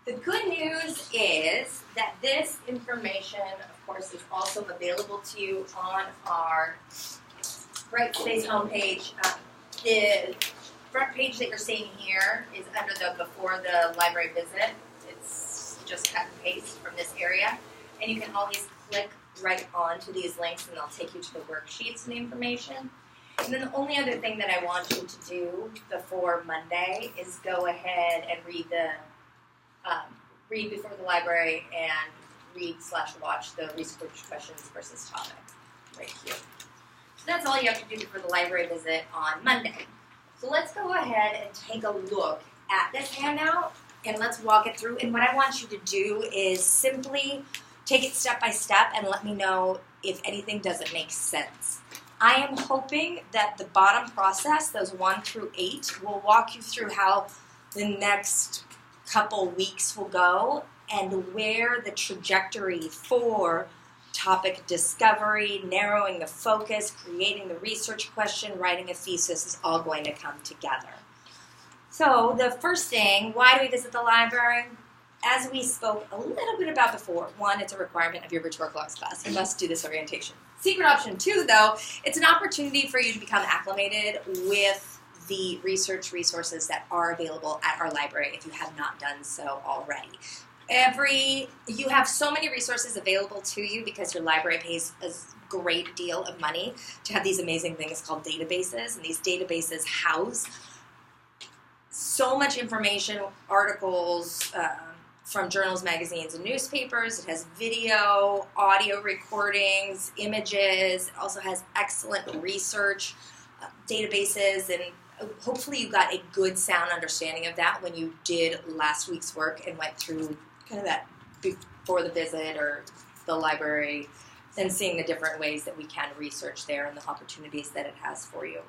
The good news is that this information, of course, is also available to you on our Brightspace homepage. The front page that you're seeing here is under the before the library visit. It's just cut and paste from this area. And you can always click right onto these links and they'll take you to the worksheets and the information. And then the only other thing that I want you to do before Monday is go ahead and read before the library and read/watch the research questions versus topic right here. So that's all you have to do before the library visit on Monday. So let's go ahead and take a look at this handout and let's walk it through. And what I want you to do is simply take it step by step and let me know if anything doesn't make sense. I am hoping that the bottom process, those 1 through 8, will walk you through how the next couple weeks will go and where the trajectory for topic discovery, narrowing the focus, creating the research question, writing a thesis is all going to come together. So the first thing, why do we visit the library? As we spoke a little bit about before, 1, it's a requirement of your rhetorical arts class. You must do this orientation. Secret option 2, though, it's an opportunity for you to become acclimated with the research resources that are available at our library if you have not done so already. You have so many resources available to you because your library pays a great deal of money to have these amazing things called databases, and these databases house so much information, articles, from journals, magazines, and newspapers. It has video, audio recordings, images. It also has excellent research databases, and hopefully you got a good sound understanding of that when you did last week's work and went through kind of that before the visit or the library and seeing the different ways that we can research there and the opportunities that it has for you.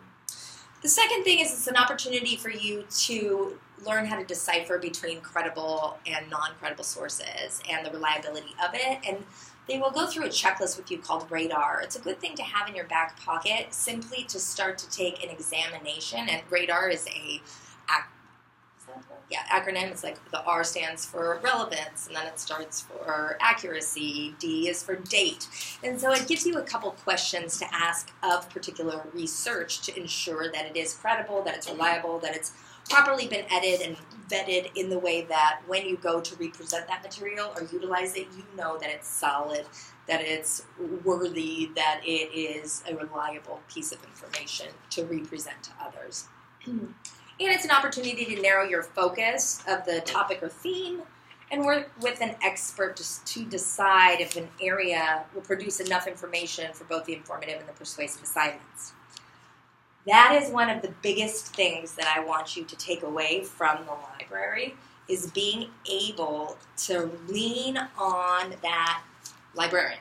The second thing is it's an opportunity for you to learn how to decipher between credible and non-credible sources and the reliability of it. And they will go through a checklist with you called RADAR. It's a good thing to have in your back pocket simply to start to take an examination. And RADAR is acronym. It's like the R stands for relevance, and then it starts for accuracy. D is for date. And so it gives you a couple questions to ask of particular research to ensure that it is credible, that it's reliable, that it's properly been edited and vetted in the way that when you go to represent that material or utilize it, you know that it's solid, that it's worthy, that it is a reliable piece of information to represent to others. And it's an opportunity to narrow your focus of the topic or theme and work with an expert to decide if an area will produce enough information for both the informative and the persuasive assignments. That is one of the biggest things that I want you to take away from the library, is being able to lean on that librarian.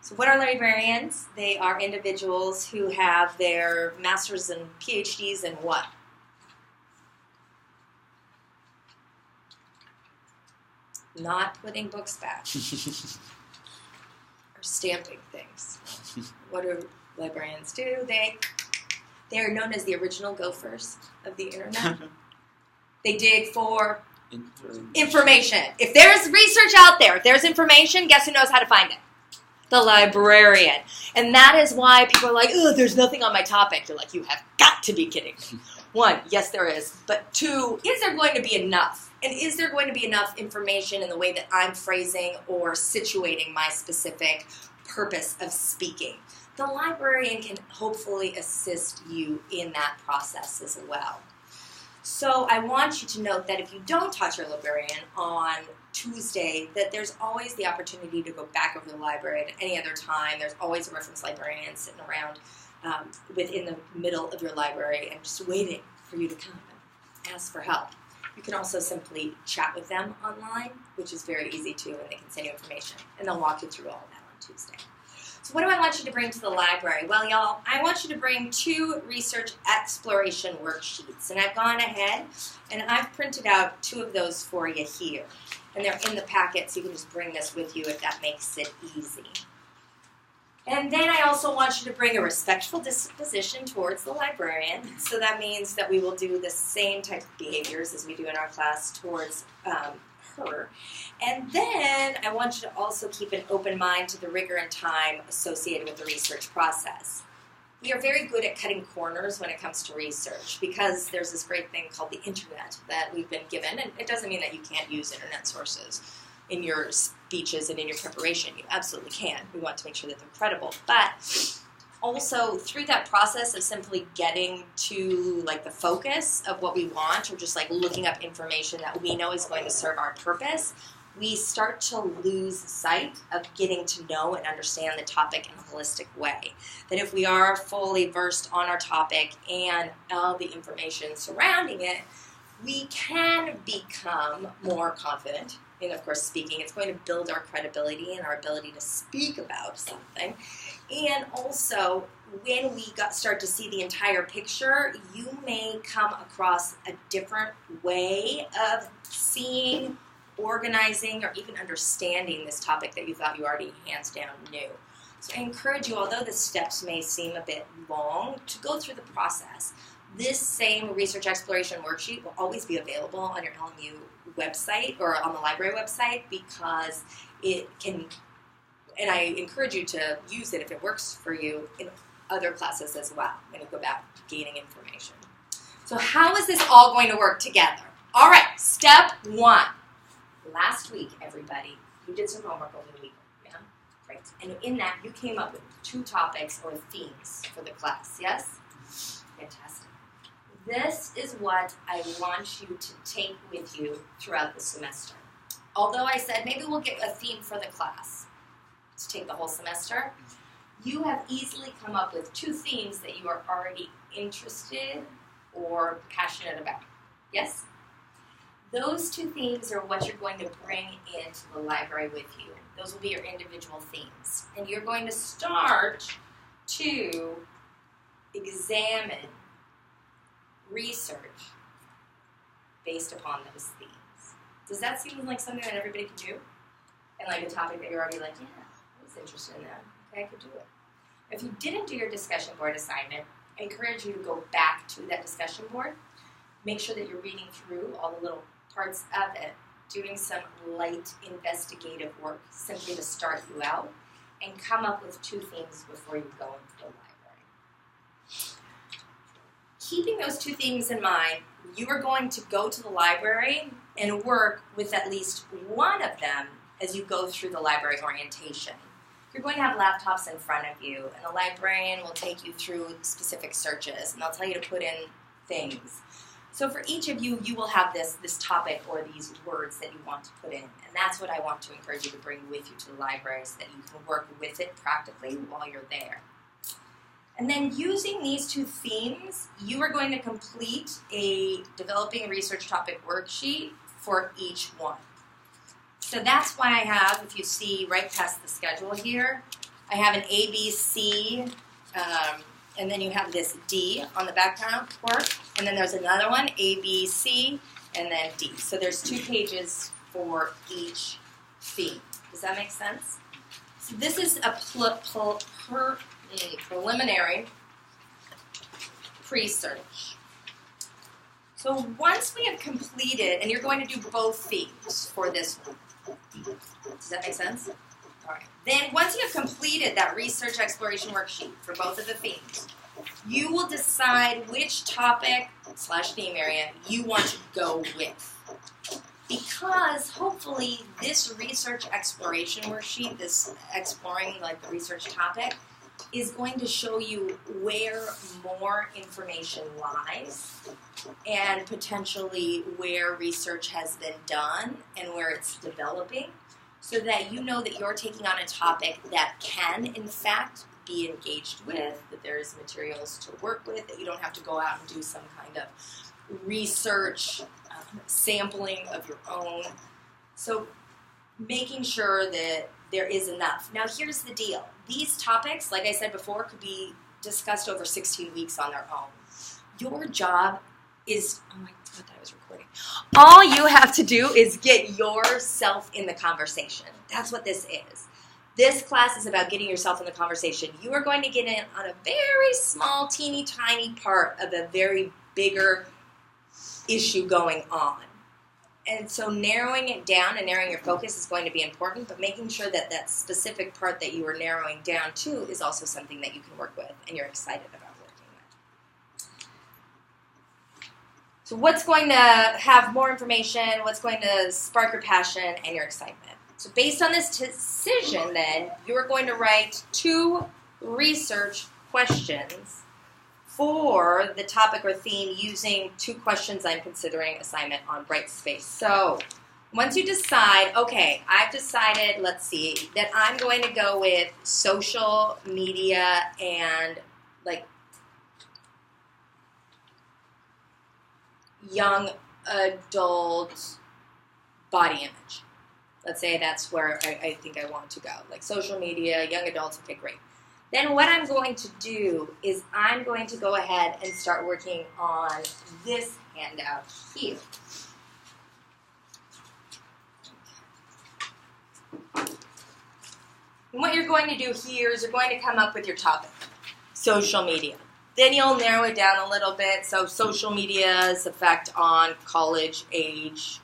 So what are librarians? They are individuals who have their masters and PhDs in what? Not putting books back. Or stamping things. What do librarians do? They are known as the original gophers of the internet. They dig for information. If there's research out there, if there's information, guess who knows how to find it? The librarian. And that is why people are like, oh, there's nothing on my topic. You're like, you have got to be kidding me. 1, yes there is. But 2, is there going to be enough? And is there going to be enough information in the way that I'm phrasing or situating my specific purpose of speaking? The librarian can hopefully assist you in that process as well. So I want you to note that if you don't talk to your librarian on Tuesday, that there's always the opportunity to go back over the library at any other time. There's always a reference librarian sitting around within the middle of your library and just waiting for you to come and ask for help. You can also simply chat with them online, which is very easy too, and they can send you information, and they'll walk you through all of that on Tuesday. So what do I want you to bring to the library? Well, y'all, I want you to bring 2 research exploration worksheets, and I've gone ahead and I've printed out 2 of those for you here, and they're in the packet, so you can just bring this with you if that makes it easy. And then I also want you to bring a respectful disposition towards the librarian. So that means that we will do the same type of behaviors as we do in our class towards occur. And then I want you to also keep an open mind to the rigor and time associated with the research process. We are very good at cutting corners when it comes to research because there's this great thing called the internet that we've been given, and it doesn't mean that you can't use internet sources in your speeches and in your preparation. You absolutely can. We want to make sure that they're credible. But also through that process of simply getting to like the focus of what we want, or just like looking up information that we know is going to serve our purpose, we start to lose sight of getting to know and understand the topic in a holistic way. That if we are fully versed on our topic and all the information surrounding it, we can become more confident in, of course, speaking. It's going to build our credibility and our ability to speak about something. And also, when we start to see the entire picture, you may come across a different way of seeing, organizing, or even understanding this topic that you thought you already hands down knew. So I encourage you, although the steps may seem a bit long, to go through the process. This same research exploration worksheet will always be available on your LMU website or on the library website, because it can, and I encourage you to use it if it works for you in other classes as well when you go back to gaining information. So how is this all going to work together? All right, step one. Last week, everybody, you did some homework over the week, yeah? Great. And in that, you came up with 2 topics or themes for the class, yes? Fantastic. This is what I want you to take with you throughout the semester. Although I said maybe we'll get a theme for the class to take the whole semester, you have easily come up with 2 themes that you are already interested or passionate about, yes? Those 2 themes are what you're going to bring into the library with you. Those will be your individual themes. And you're going to start to examine research based upon those themes. Does that seem like something that everybody can do? And like a topic that you're already like, yeah, I was interested in that. Okay, I could do it. If you didn't do your discussion board assignment, I encourage you to go back to that discussion board. Make sure that you're reading through all the little parts of it, doing some light investigative work simply to start you out, and come up with 2 themes before you go into the library. Keeping those 2 themes in mind, you are going to go to the library and work with at least one of them as you go through the library orientation. You're going to have laptops in front of you, and the librarian will take you through specific searches, and they'll tell you to put in things. So for each of you, you will have this topic or these words that you want to put in. And that's what I want to encourage you to bring with you to the library, so that you can work with it practically while you're there. And then using these 2 themes, you are going to complete a developing research topic worksheet for each one. So that's why I have, if you see right past the schedule here, I have an A, B, C, and then you have this D on the background work, and then there's another one, A, B, C, and then D. So there's 2 pages for each theme. Does that make sense? So this is a preliminary pre-search. So once we have completed, and you're going to do both themes for this one. Does that make sense? All right. Then once you have completed that research exploration worksheet for both of the themes, you will decide which topic / theme area you want to go with. Because hopefully this research exploration worksheet, this exploring like the research topic, is going to show you where more information lies and potentially where research has been done and where it's developing, so that you know that you're taking on a topic that can, in fact, be engaged with, that there's materials to work with, that you don't have to go out and do some kind of research, sampling of your own. So making sure that there is enough. Now here's the deal. These topics, like I said before, could be discussed over 16 weeks on their own. Your job is, oh my God, I thought I was recording. All you have to do is get yourself in the conversation. That's what this is. This class is about getting yourself in the conversation. You are going to get in on a very small, teeny tiny part of a very bigger issue going on. And so narrowing it down and narrowing your focus is going to be important, but making sure that that specific part that you are narrowing down to is also something that you can work with and you're excited about working with. So what's going to have more information, what's going to spark your passion and your excitement? So based on this decision, then, you're going to write 2 research questions for the topic or theme using 2 questions I'm considering assignment on Brightspace. So once you decide, okay, I've decided, let's see, that I'm going to go with social media and like young adult body image. Let's say that's where I think I want to go, like social media, young adults, okay, great. Then what I'm going to do is I'm going to go ahead and start working on this handout here. And what you're going to do here is you're going to come up with your topic, social media. Then you'll narrow it down a little bit. So social media's effect on college age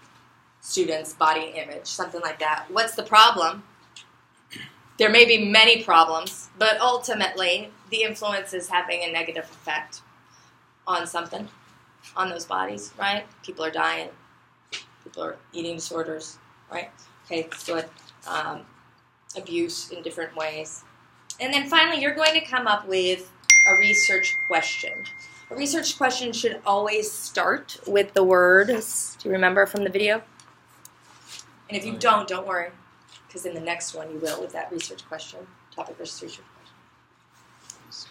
students' body image, something like that. What's the problem? There may be many problems, but ultimately the influence is having a negative effect on something, on those bodies, right? People are dying. People are eating disorders, right? Okay, let's do it. Abuse in different ways. And then finally, you're going to come up with a research question. A research question should always start with the words. Do you remember from the video? And if you don't worry, because in the next one you will with that research question, topic versus research question.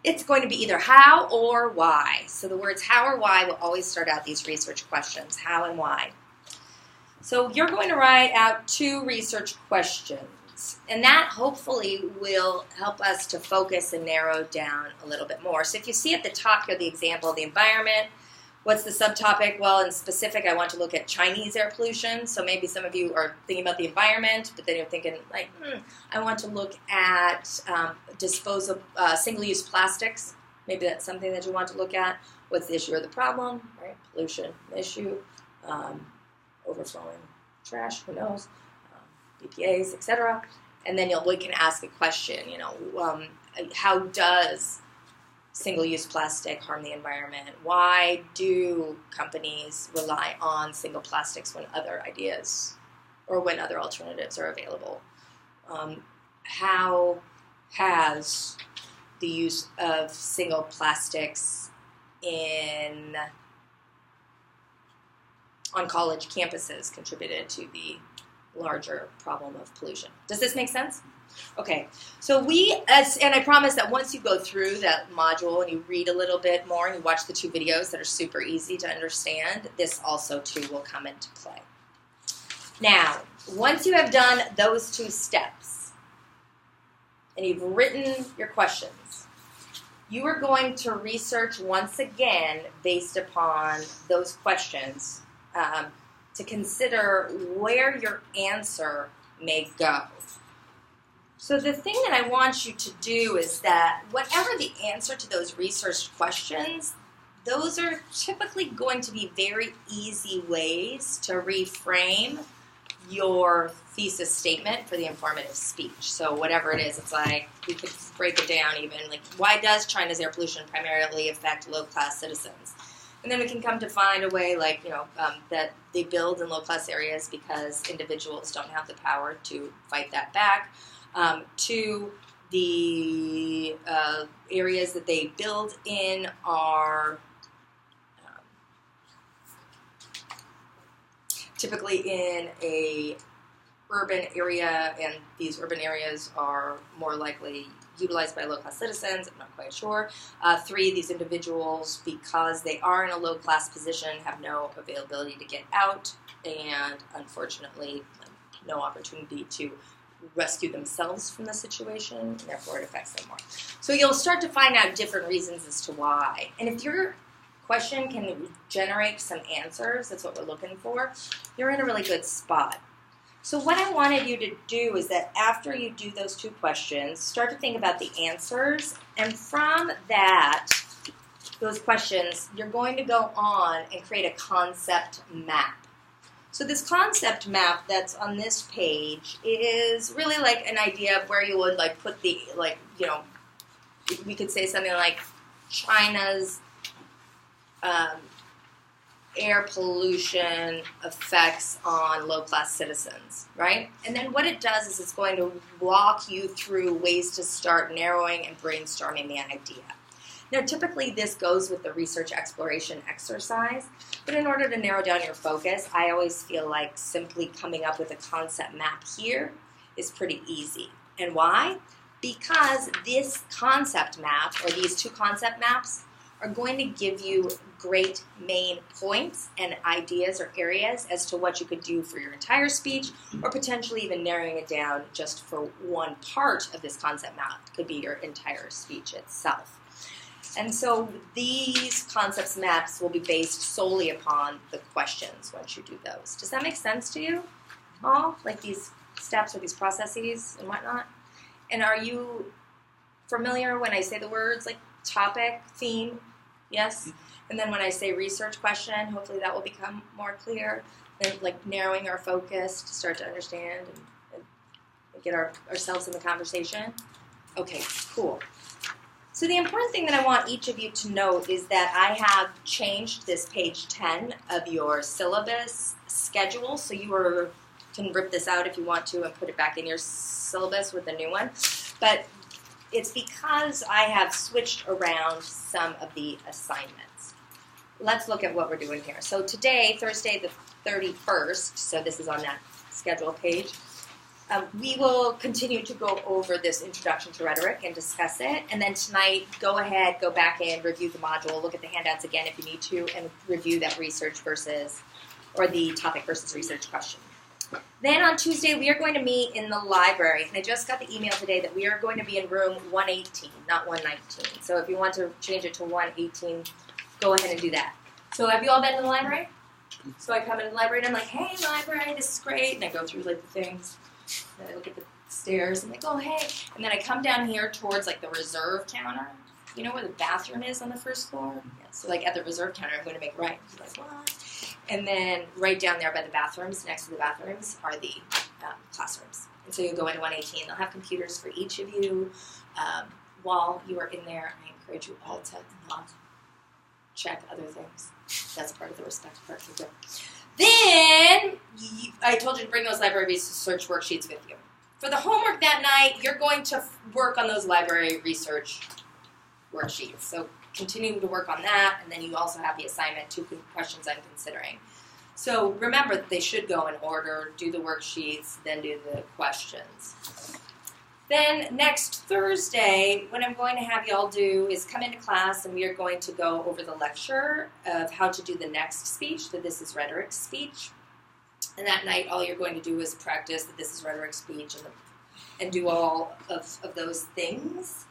It's going to be either how or why. So the words how or why will always start out these research questions, how and why. So you're going to write out 2 research questions, and that hopefully will help us to focus and narrow down a little bit more. So if you see at the top here the example of the environment, what's the subtopic? Well, in specific, I want to look at Chinese air pollution. So maybe some of you are thinking about the environment, but then you're thinking, like, I want to look at disposable single-use plastics. Maybe that's something that you want to look at. What's the issue or the problem? Right? Pollution, issue, overflowing trash, who knows, BPAs, etc. And then we can ask a question, how does single-use plastic harm the environment? Why do companies rely on single plastics when other ideas or when other alternatives are available? How has the use of single plastics on college campuses contributed to the larger problem of pollution? Does this make sense? Okay, so and I promise that once you go through that module and you read a little bit more and you watch the 2 videos that are super easy to understand, this also too will come into play. Now, once you have done those 2 steps and you've written your questions, you are going to research once again based upon those questions to consider where your answer may go. So the thing that I want you to do is that whatever the answer to those research questions, those are typically going to be very easy ways to reframe your thesis statement for the informative speech. So whatever it is, it's like we could break it down even, like why does China's air pollution primarily affect low-class citizens? And then we can come to find a way like, that they build in low-class areas because individuals don't have the power to fight that back. To the areas that they build in are typically in a urban area, and these urban areas are more likely utilized by low-class citizens. I'm not quite sure. 3, these individuals, because they are in a low-class position, have no availability to get out, and unfortunately, no opportunity to rescue themselves from the situation, and therefore it affects them more. So you'll start to find out different reasons as to why. And if your question can generate some answers, that's what we're looking for, you're in a really good spot. So what I wanted you to do is that after you do those 2 questions, start to think about the answers, and from those questions, you're going to go on and create a concept map. So this concept map that's on this page is really like an idea of where you would like put the, like, you know, we could say something like China's air pollution effects on low-class citizens, right? And then what it does is it's going to walk you through ways to start narrowing and brainstorming the idea. Now, typically this goes with the research exploration exercise, but in order to narrow down your focus, I always feel like simply coming up with a concept map here is pretty easy. And why? Because this concept map, or these two concept maps, are going to give you great main points and ideas or areas as to what you could do for your entire speech, or potentially even narrowing it down just for one part of this concept map. It could be your entire speech itself. And so these concepts maps will be based solely upon the questions once you do those. Does that make sense to you all? Like these steps or these processes and whatnot? And are you familiar when I say the words like topic, theme? Yes? And then when I say research question, hopefully that will become more clear. Then like narrowing our focus to start to understand and get ourselves in the conversation. Okay, cool. So the important thing that I want each of you to note is that I have changed this page 10 of your syllabus schedule. So you can rip this out if you want to and put it back in your syllabus with the new one. But it's because I have switched around some of the assignments. Let's look at what we're doing here. So today, Thursday the 31st, so this is on that schedule page, we will continue to go over this introduction to rhetoric and discuss it. And then tonight, go ahead, go back in, review the module, look at the handouts again if you need to, and review that research versus, or the topic versus research question. Then on Tuesday, we are going to meet in the library. And I just got the email today that we are going to be in room 118, not 119. So if you want to change it to 118, go ahead and do that. So have you all been in the library? So I come in the library and I'm like, hey, library, this is great. And I go through like the things. And I look at the stairs and like, oh, hey. And then I come down here towards like the reserve counter. You know where the bathroom is on the first floor? Yeah, so like at the reserve counter, I'm going to make right. You're like, what? And then right down there by the bathrooms, next to the bathrooms, are the classrooms. And so you go into 118. They'll have computers for each of you. While you are in there, I encourage you all to not check other things. That's part of the respect part. Then, I told you to bring those library research worksheets with you. For the homework that night, you're going to work on those library research worksheets. So continue to work on that, and then you also have the assignment, 2 questions I'm considering. So remember that they should go in order, do the worksheets, then do the questions. Then next Thursday, what I'm going to have you all do is come into class and we are going to go over the lecture of how to do the next speech, the This is Rhetoric speech. And that night, all you're going to do is practice the This is Rhetoric speech and do all of those things.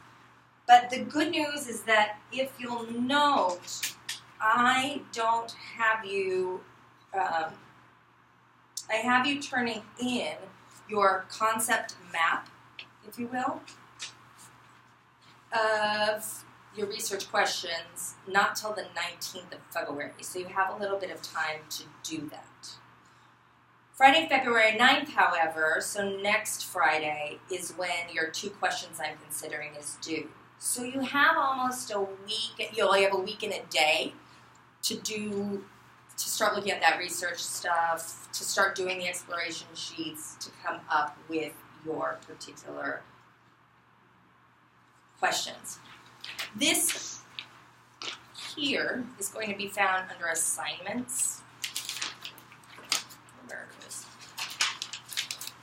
But the good news is that if you'll note, I don't have you, I have you turning in your concept map, if you will, of your research questions, not till the 19th of February. So you have a little bit of time to do that. Friday, February 9th, however, so next Friday, is when your 2 questions I'm considering is due. So you have almost a week, you have a week and a day to start looking at that research stuff, to start doing the exploration sheets, to come up with your particular questions. This here is going to be found under assignments. Where it is.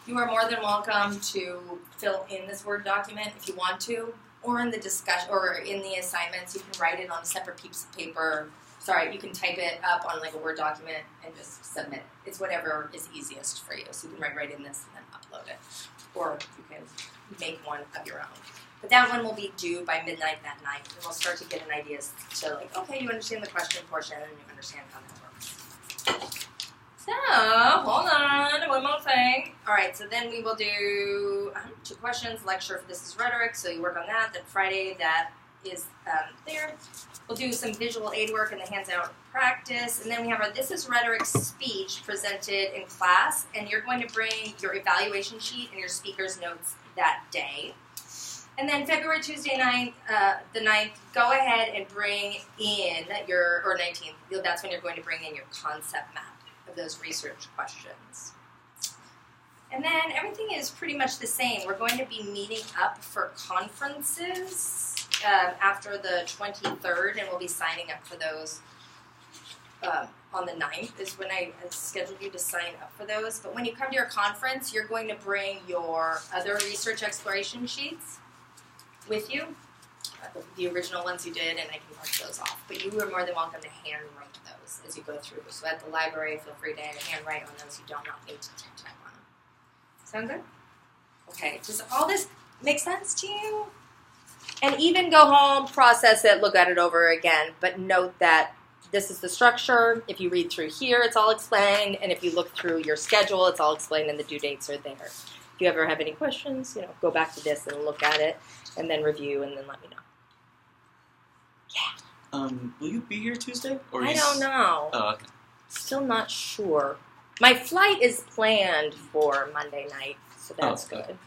You are more than welcome to fill in this Word document if you want to, or in the discussion, or in the assignments. You can write it on a separate piece of paper. Sorry, you can type it up on like a Word document and just submit it. It's whatever is easiest for you. So you can write right in this and then upload it. Or you can make one of your own. But that one will be due by midnight that night. And we'll start to get an idea to like, okay, you understand the question portion and you understand how that works. So, hold on, one more thing. All right, so then we will do 2 questions, lecture for This is Rhetoric. So you work on that. Then Friday, that is there. We'll do some visual aid work and the hands-out practice, and then we have our This is Rhetoric speech presented in class, and you're going to bring your evaluation sheet and your speaker's notes that day. And then February, Tuesday, the 9th, go ahead and bring in your, or 19th, that's when you're going to bring in your concept map of those research questions. And then everything is pretty much the same. We're going to be meeting up for conferences after the 23rd, and we'll be signing up for those on the 9th is when I scheduled you to sign up for those. But when you come to your conference, you're going to bring your other research exploration sheets with you, the original ones you did, and I can mark those off. But you are more than welcome to handwrite those as you go through. So at the library, feel free to handwrite on those. You do not need to type on them. Sound good? Okay, does all this make sense to you? And even go home, process it, look at it over again, but note that this is the structure. If you read through here, it's all explained, and if you look through your schedule, it's all explained and the due dates are there. If you ever have any questions, go back to this and look at it, and then review, and then let me know. Yeah. Will you be here Tuesday? Or I don't know. Oh, okay. Still not sure. My flight is planned for Monday night, so that's good.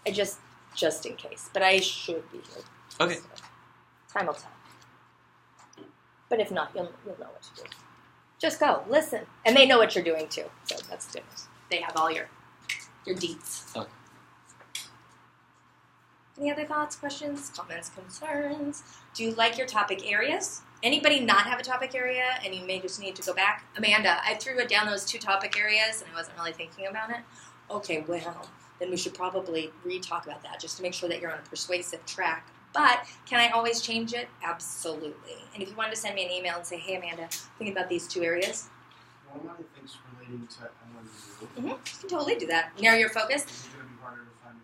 I just in case, but I should be here. Okay. So, time will tell. But if not, you'll know what to do. Just go, listen, and they know what you're doing too. So that's good. They have all your deets. Okay. Any other thoughts, questions, comments, concerns? Do you like your topic areas? Anybody not have a topic area and you may just need to go back? Amanda, I threw down those 2 topic areas and I wasn't really thinking about it. Okay, well, then we should probably re-talk about that just to make sure that you're on a persuasive track. But can I always change it? Absolutely. And if you wanted to send me an email and say, hey, Amanda, thinking about these 2 areas. One of the things relating to LMU. Mm-hmm. You can totally do that. Narrow your focus. Is it going to be harder to find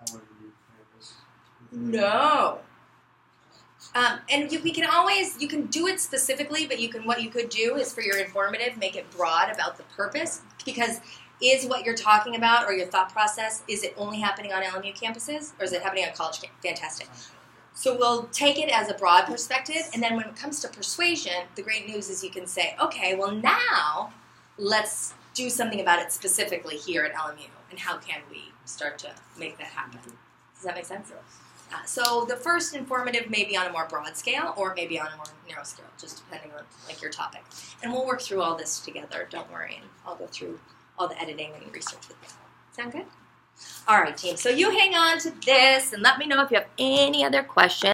information on LMU campus? No. And we can always, you can do it specifically, but what you could do is for your informative, make it broad about the purpose, because is what you're talking about or your thought process, is it only happening on LMU campuses or is it happening on college campuses? Fantastic. So we'll take it as a broad perspective, and then when it comes to persuasion, the great news is you can say, okay, well now let's do something about it specifically here at LMU, and how can we start to make that happen? Does that make sense? So the first informative may be on a more broad scale, or maybe on a more narrow scale, just depending on your topic. And we'll work through all this together, don't worry, and I'll go through all the editing and research with you. Sound good? All right, team. So you hang on to this and let me know if you have any other questions.